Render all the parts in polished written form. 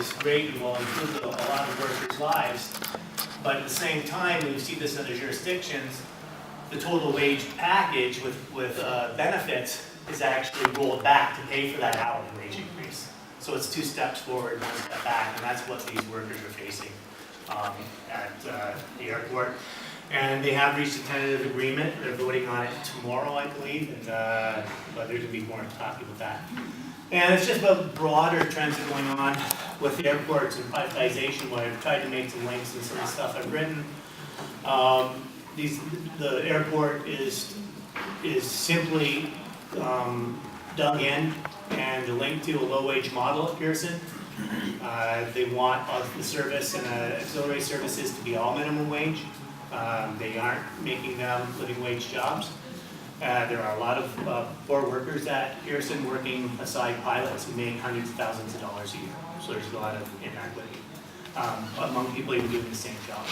is great and will improve a lot of workers' lives. But at the same time, when you see this in other jurisdictions, the total wage package with benefits is actually rolled back to pay for that hourly wage increase. So it's 2 steps forward, 1 step back, and that's what these workers are facing at the airport. And they have reached a tentative agreement. They're voting on it tomorrow, I believe, and but there's going to be more talking about that. And it's just about broader trends that are going on with airports and privatization, where I've tried to make some links and some of the stuff I've written. The airport is simply dug in and linked to a low-wage model at Pearson. They want the service and auxiliary services to be all minimum wage. They aren't making them living wage jobs. There are a lot of poor workers at Pearson working aside pilots who make hundreds of thousands of dollars a year. So there's a lot of inequity among people even doing the same job.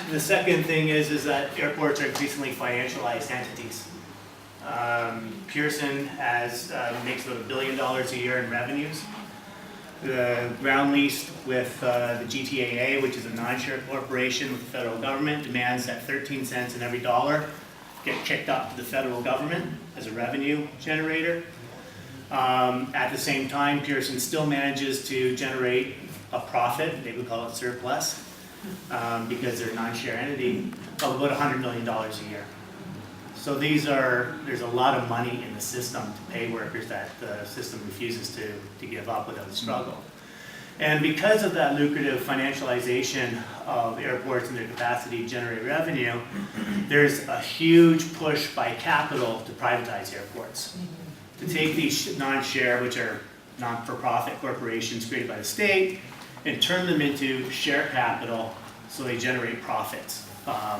The second thing is that airports are increasingly financialized entities. Pearson makes about $1 billion a year in revenues. The ground lease with the GTAA, which is a non-share corporation with the federal government, demands that 13 cents in every dollar get kicked up to the federal government as a revenue generator. At the same time, Pearson still manages to generate a profit, they would call it surplus, because they're a non-share entity, of about $100 million a year. So there's a lot of money in the system to pay workers that the system refuses to give up without a struggle. And because of that lucrative financialization of airports and their capacity to generate revenue, there's a huge push by capital to privatize airports. To take these non-share, which are not-for-profit corporations created by the state, and turn them into share capital so they generate profits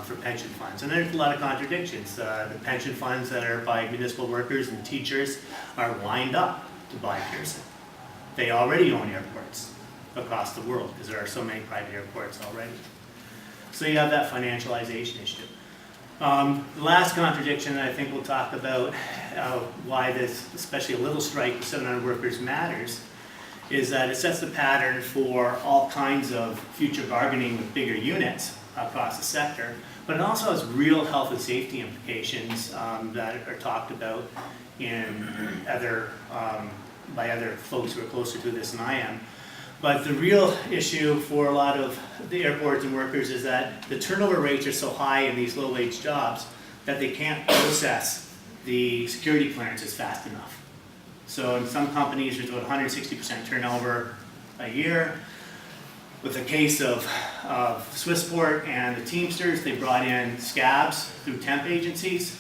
for pension funds. And there's a lot of contradictions. The pension funds that are by municipal workers and teachers are lined up to buy Pearson. They already own airports across the world because there are so many private airports already. So you have that financialization issue. The last contradiction that I think we'll talk about why this, especially a little strike with 700 workers matters, is that it sets the pattern for all kinds of future bargaining with bigger units across the sector, but it also has real health and safety implications that are talked about in by other folks who are closer to this than I am. But the real issue for a lot of the airports and workers is that the turnover rates are so high in these low-wage jobs that they can't process the security clearances fast enough. So in some companies, there's about 160% turnover a year. With the case of Swissport and the Teamsters, they brought in scabs through temp agencies.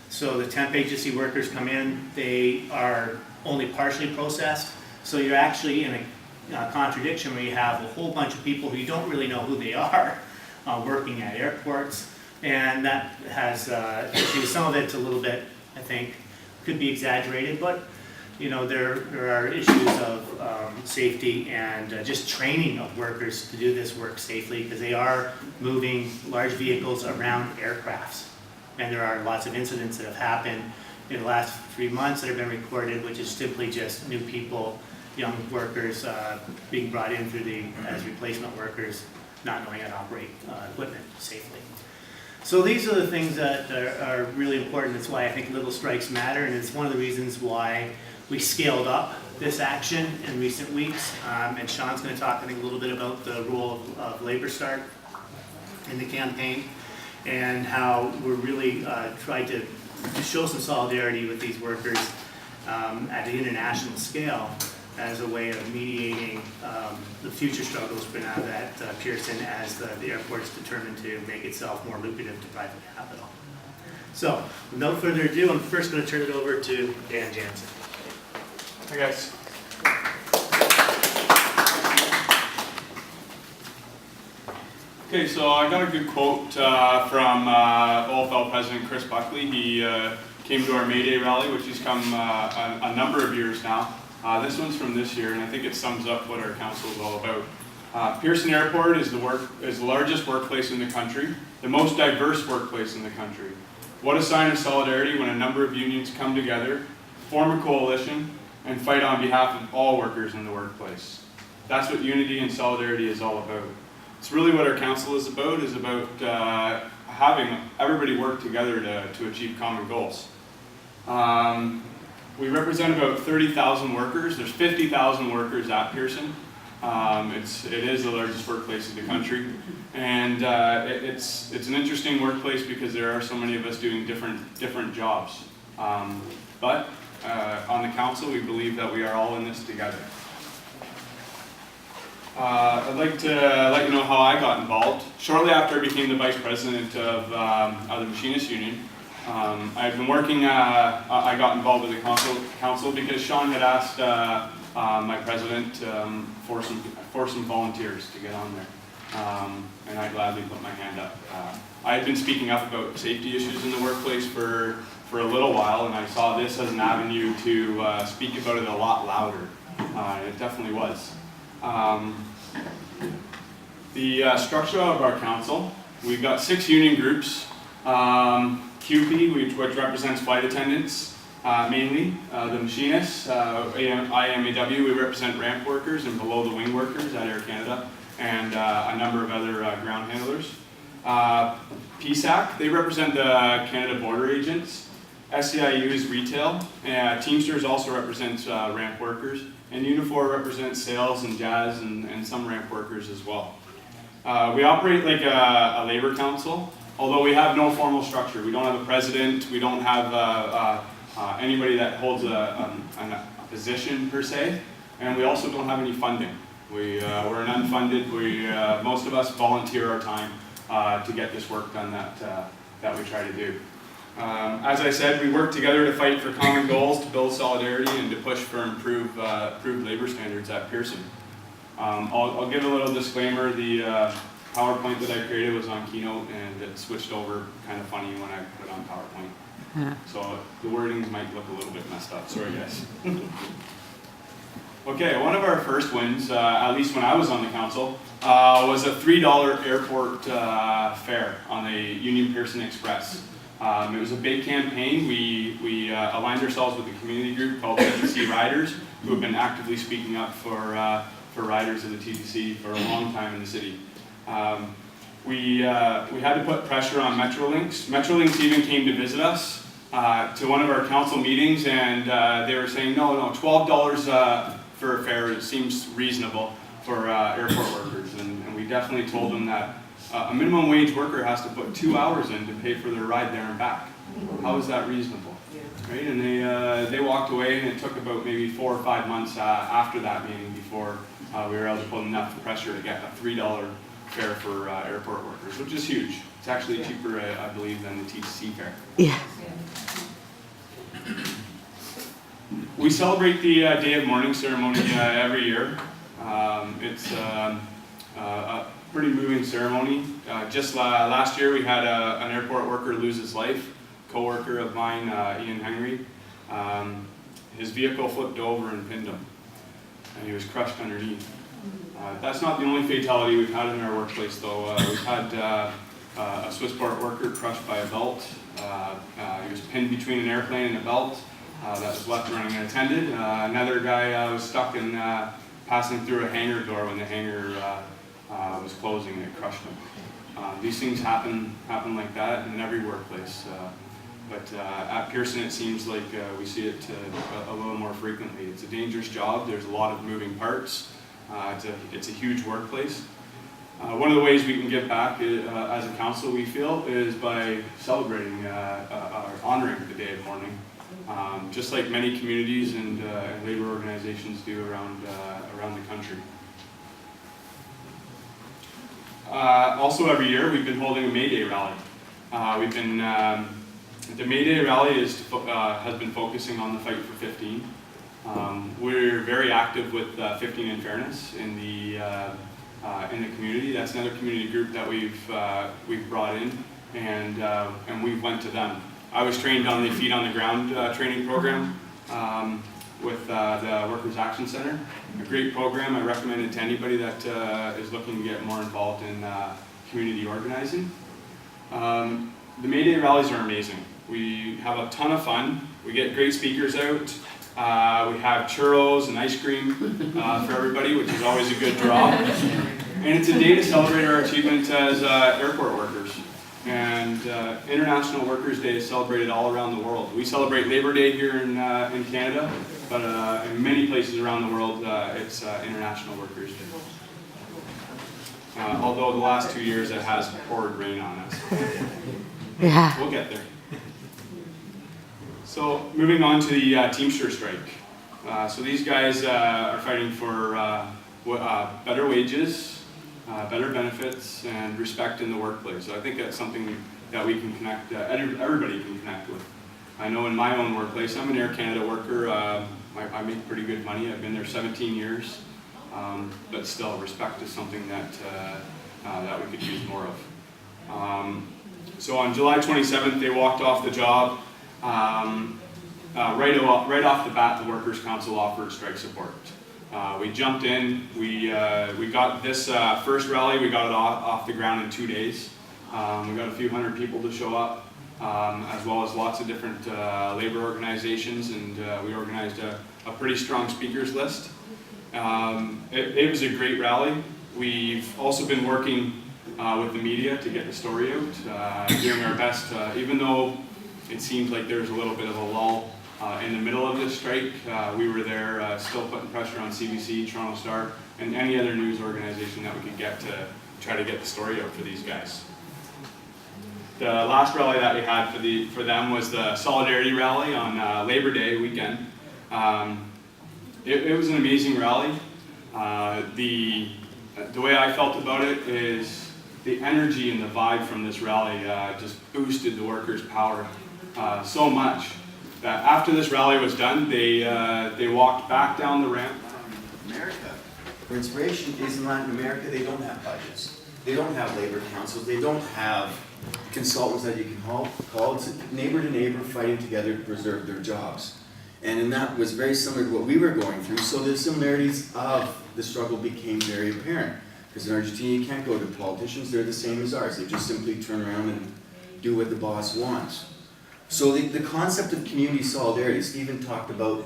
So the temp agency workers come in, they are only partially processed. So you're actually in a contradiction where you have a whole bunch of people who you don't really know who they are working at airports. And that has issues. Some of it's a little bit, I think, could be exaggerated, but you know, there are issues of safety and just training of workers to do this work safely, because they are moving large vehicles around aircrafts. And there are lots of incidents that have happened in the last 3 months that have been recorded, which is simply just new people, young workers being brought in as replacement workers, not knowing how to operate equipment safely. So these are the things that are really important. That's why I think little strikes matter, and it's one of the reasons why we scaled up this action in recent weeks. And Sean's going to talk, I think, a little bit about the role of Labour Start in the campaign and how we're really trying to show some solidarity with these workers at an international scale as a way of mediating the future struggles we're going to have at Pearson as the airport's determined to make itself more lucrative to private capital. So, without further ado, I'm first going to turn it over to Dan Jansen. Hi guys. Okay, so I got a good quote from OFL President Chris Buckley. He came to our May Day rally, which has come a number of years now. This one's from this year, and I think it sums up what our council is all about. Pearson Airport is the largest workplace in the country, the most diverse workplace in the country. What a sign of solidarity when a number of unions come together, form a coalition, and fight on behalf of all workers in the workplace. That's what unity and solidarity is all about. It's really what our council is about having everybody work together to achieve common goals. We represent about 30,000 workers. There's 50,000 workers at Pearson. It is the largest workplace in the country, and it's an interesting workplace because there are so many of us doing different jobs. But on the council, we believe that we are all in this together. I'd like to let you know how I got involved. Shortly after I became the vice president of the Machinists Union, I've been working. I got involved with the council because Sean had asked my president for some volunteers to get on there, and I gladly put my hand up. I had been speaking up about safety issues in the workplace for a little while, and I saw this as an avenue to speak about it a lot louder. It definitely was. The structure of our council, we've got 6 union groups. QP, which represents flight attendants, mainly. The machinists, IMAW, we represent ramp workers and below the wing workers at Air Canada, and a number of other ground handlers. PSAC, they represent the Canada Border Agents. SCIU is retail. Teamsters also represents ramp workers. And Unifor represents sales and jazz and some ramp workers as well. We operate like a labor council, although we have no formal structure. We don't have a president. We don't have anybody that holds a position per se, and we also don't have any funding. We're an unfunded. Most of us volunteer our time to get this work done that we try to do. As I said, we work together to fight for common goals, to build solidarity, and to push for improved labor standards at Pearson. I'll give a little disclaimer. The PowerPoint that I created was on Keynote, and it switched over kind of funny when I put it on PowerPoint. Yeah. So the wordings might look a little bit messed up. Sorry, guys. Okay, one of our first wins, at least when I was on the council, was a $3 airport fare on the Union Pearson Express. It was a big campaign. We aligned ourselves with a community group called TAWC Riders, who have been actively speaking up for riders of the TTC for a long time in the city. We had to put pressure on Metrolinx. Metrolinx even came to visit us to one of our council meetings, and they were saying, no, $12 for a fare seems reasonable for airport workers, and we definitely told them that a minimum wage worker has to put 2 hours in to pay for their ride there and back. How is that reasonable? Right? And they walked away, and it took about maybe 4 or 5 months after that meeting before we were able to put enough pressure to get a $3 fare for airport workers, which is huge. It's actually cheaper, I believe, than the TTC fare. Yeah. We celebrate the Day of Mourning ceremony every year. It's a pretty moving ceremony. Just last year we had an airport worker lose his life, co-worker of mine, Ian Henry. His vehicle flipped over and pinned him, and he was crushed underneath. That's not the only fatality we've had in our workplace, though. We've had a Swissport worker crushed by a belt. He was pinned between an airplane and a belt that was left running unattended. Another guy was stuck in passing through a hangar door when the hangar was closing and it crushed him. These things happen like that in every workplace. But at Pearson, it seems like we see it a little more frequently. It's a dangerous job. There's a lot of moving parts. It's a huge workplace. One of the ways we can give back as a council, we feel, is by celebrating or honoring the Day of Mourning, just like many communities and labor organizations do around the country. Also, every year we've been holding a May Day rally. The May Day rally has been focusing on the fight for 15. We're very active with 15 in Fairness in the community. That's another community group that we've brought in, and we went to them. I was trained on the Feet on the Ground training program with the Workers Action Center. A great program. I recommend it to anybody that is looking to get more involved in community organizing. The May Day rallies are amazing. We have a ton of fun. We get great speakers out. We have churros and ice cream for everybody, which is always a good draw. And it's a day to celebrate our achievement as airport workers. And International Workers' Day is celebrated all around the world. We celebrate Labor Day here in Canada, but in many places around the world, it's International Workers' Day. Although the last 2 years it has poured rain on us. Yeah. We'll get there. So moving on to the Teamster strike. So these guys are fighting for better wages, better benefits, and respect in the workplace. So I think that's something that we can connect, everybody can connect with. I know in my own workplace, I'm an Air Canada worker. I make pretty good money. I've been there 17 years. But still, respect is something that we could use more of. So on July 27th, they walked off the job. Right off the bat, the Workers' Council offered strike support. We jumped in. We got this first rally. We got it off the ground in 2 days. We got a few hundred people to show up, as well as lots of different labor organizations, and we organized a pretty strong speakers list. It was a great rally. We've also been working with the media to get the story out, doing our best, even though it seems like there's a little bit of a lull in the middle of this strike. We were there still putting pressure on CBC, Toronto Star, and any other news organization that we could get to try to get the story out for these guys. The last rally that we had for them was the Solidarity Rally on Labor Day weekend. It was an amazing rally. The way I felt about it is the energy and the vibe from this rally just boosted the workers' power so much that after this rally was done, they walked back down the ramp. America, for inspiration, is in Latin America, they don't have budgets. They don't have labor councils. They don't have consultants that you can call. It's neighbor to neighbor fighting together to preserve their jobs. And that was very similar to what we were going through. So the similarities of the struggle became very apparent. Because in Argentina, you can't go to politicians. They're the same as ours. They just simply turn around and do what the boss wants. So the concept of community solidarity, Stephen talked about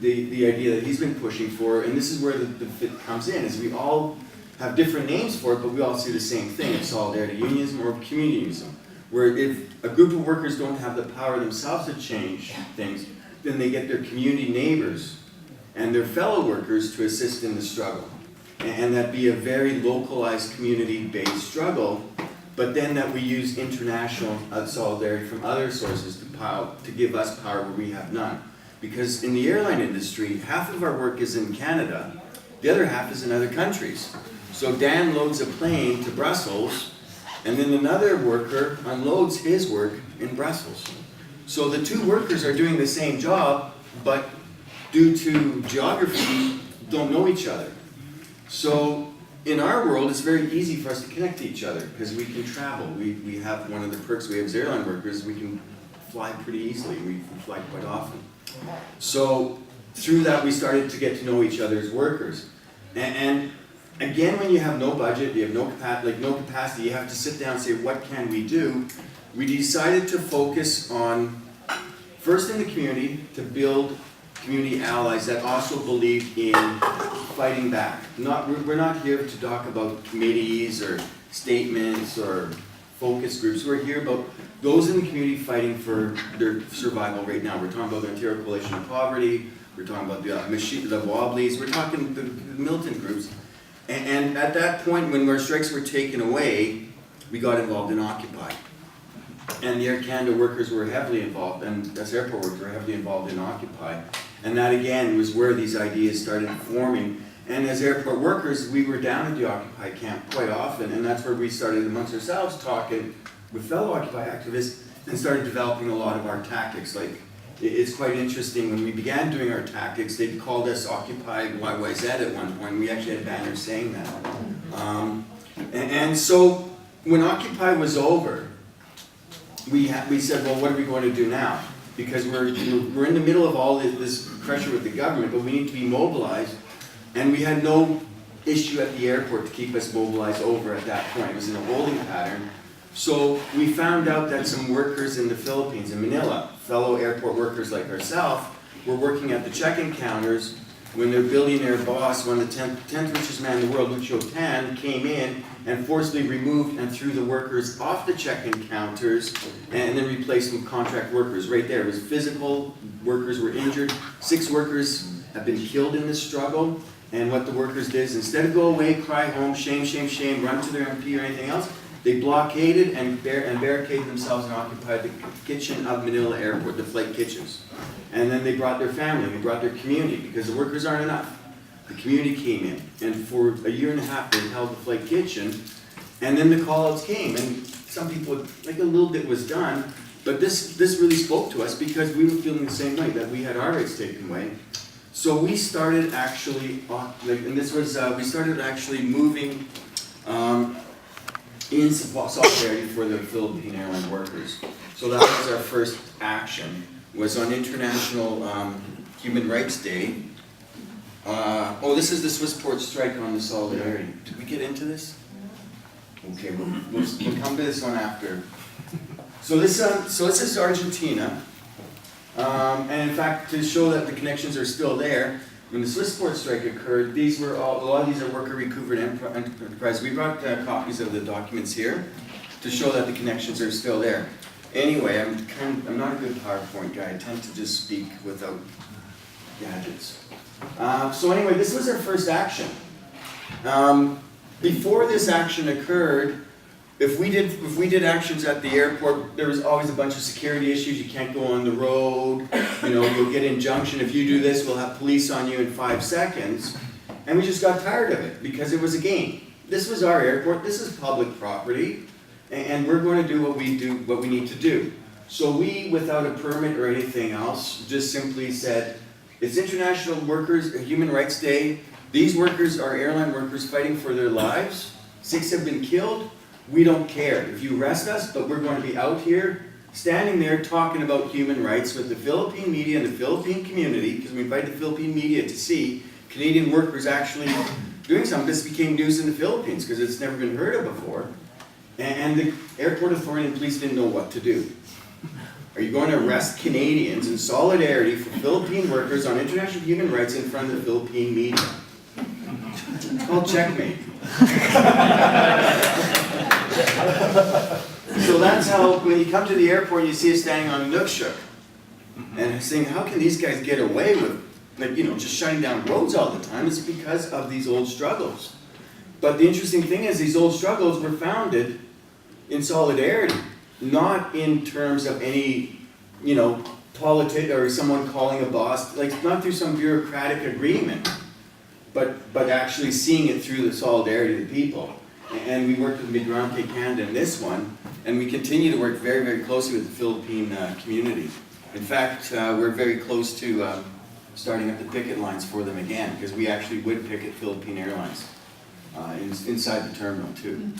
the idea that he's been pushing for, and this is where the fit comes in, is we all have different names for it, but we all see the same thing, it's solidarity unionism or communityism, where if a group of workers don't have the power themselves to change things, then they get their community neighbors and their fellow workers to assist in the struggle. And that be a very localized community-based struggle, but then that we use international solidarity from other sources to give us power where we have none. Because in the airline industry, half of our work is in Canada, the other half is in other countries. So Dan loads a plane to Brussels, and then another worker unloads his work in Brussels. So the two workers are doing the same job, but due to geography, don't know each other. So in our world, it's very easy for us to connect to each other because we can travel. We have one of the perks we have as airline workers, we can fly pretty easily. We can fly quite often. So through that, we started to get to know each other's workers. And again, when you have no budget, you have no capacity, you have to sit down and say, what can we do? We decided to focus on, first in the community, to build community allies that also believe in fighting back. We're not here to talk about committees or statements or focus groups. We're here about those in the community fighting for their survival right now. We're talking about the Ontario Coalition of Poverty, we're talking about the Wobblies, we're talking the militant groups. And at that point, when our strikes were taken away, we got involved in Occupy. And the Air Canada workers were heavily involved, and as airport workers were heavily involved in Occupy. And that again was where these ideas started forming. And as airport workers, we were down at the Occupy camp quite often, and that's where we started amongst ourselves talking with fellow Occupy activists and started developing a lot of our tactics. Like, it's quite interesting, when we began doing our tactics, they called us Occupy YYZ at one point. We actually had banners saying that. And so when Occupy was over, we said, well, what are we going to do now? Because we're in the middle of all this pressure with the government, but we need to be mobilized. And we had no issue at the airport to keep us mobilized over at that point. It was in a holding pattern. So we found out that some workers in the Philippines, in Manila, fellow airport workers like ourselves, were working at the check-in counters when their billionaire boss, one of the 10th richest man in the world, Lucio Tan, came in and forcibly removed and threw the workers off the check-in counters and then replaced them with contract workers. Right there, it was physical, workers were injured, 6 workers have been killed in this struggle, and what the workers did is instead of go away, cry home, shame, shame, shame, run to their MP or anything else, they blockaded and barricaded themselves and occupied the kitchen of Manila Airport, the flight kitchens. And then they brought their family, they brought their community, because the workers aren't enough. The community came in, and for a year and a half they held the flight kitchen, and then the call-outs came, and some people, like a little bit was done, but this really spoke to us because we were feeling the same way, that we had our rights taken away. So we started actually, we started actually moving in solidarity for the Philippine airline workers. So that was our first action, was on International Human Rights Day. This is the Swissport strike on the solidarity. Did we get into this? Okay, we'll come to this one after. So this is Argentina. And in fact, to show that the connections are still there, when the Swissport strike occurred, a lot of these are worker recovered enterprise. We brought copies of the documents here to show that the connections are still there. Anyway, I'm not a good PowerPoint guy. I tend to just speak without gadgets. So anyway, this was our first action. Before this action occurred, if we did actions at the airport, there was always a bunch of security issues. You can't go on the road. You'll get injunction. If you do this, we'll have police on you in 5 seconds. And we just got tired of it because it was a game. This was our airport. This is public property, and we're going to do what we need to do. So we, without a permit or anything else, just simply said, it's International Human Rights Day. These workers are airline workers fighting for their lives. 6 have been killed. We don't care if you arrest us, but we're going to be out here standing there talking about human rights with the Philippine media and the Philippine community, because we invite the Philippine media to see Canadian workers actually doing something. This became news in the Philippines because it's never been heard of before. And the airport authority and police didn't know what to do. Are you going to arrest Canadians in solidarity for Philippine workers on international human rights in front of the Philippine media? It's called checkmate. So that's how, when you come to the airport, you see us standing on Inukshuk and saying, how can these guys get away with, just shutting down roads all the time? It's because of these old struggles. But the interesting thing is, these old struggles were founded in solidarity, not in terms of any, politic or someone calling a boss, not through some bureaucratic agreement, but actually seeing it through the solidarity of the people. And we worked with Migrante Canada in this one, and we continue to work very, very closely with the Philippine community. In fact, we're very close to starting up the picket lines for them again, because we actually would picket Philippine Airlines inside the terminal too.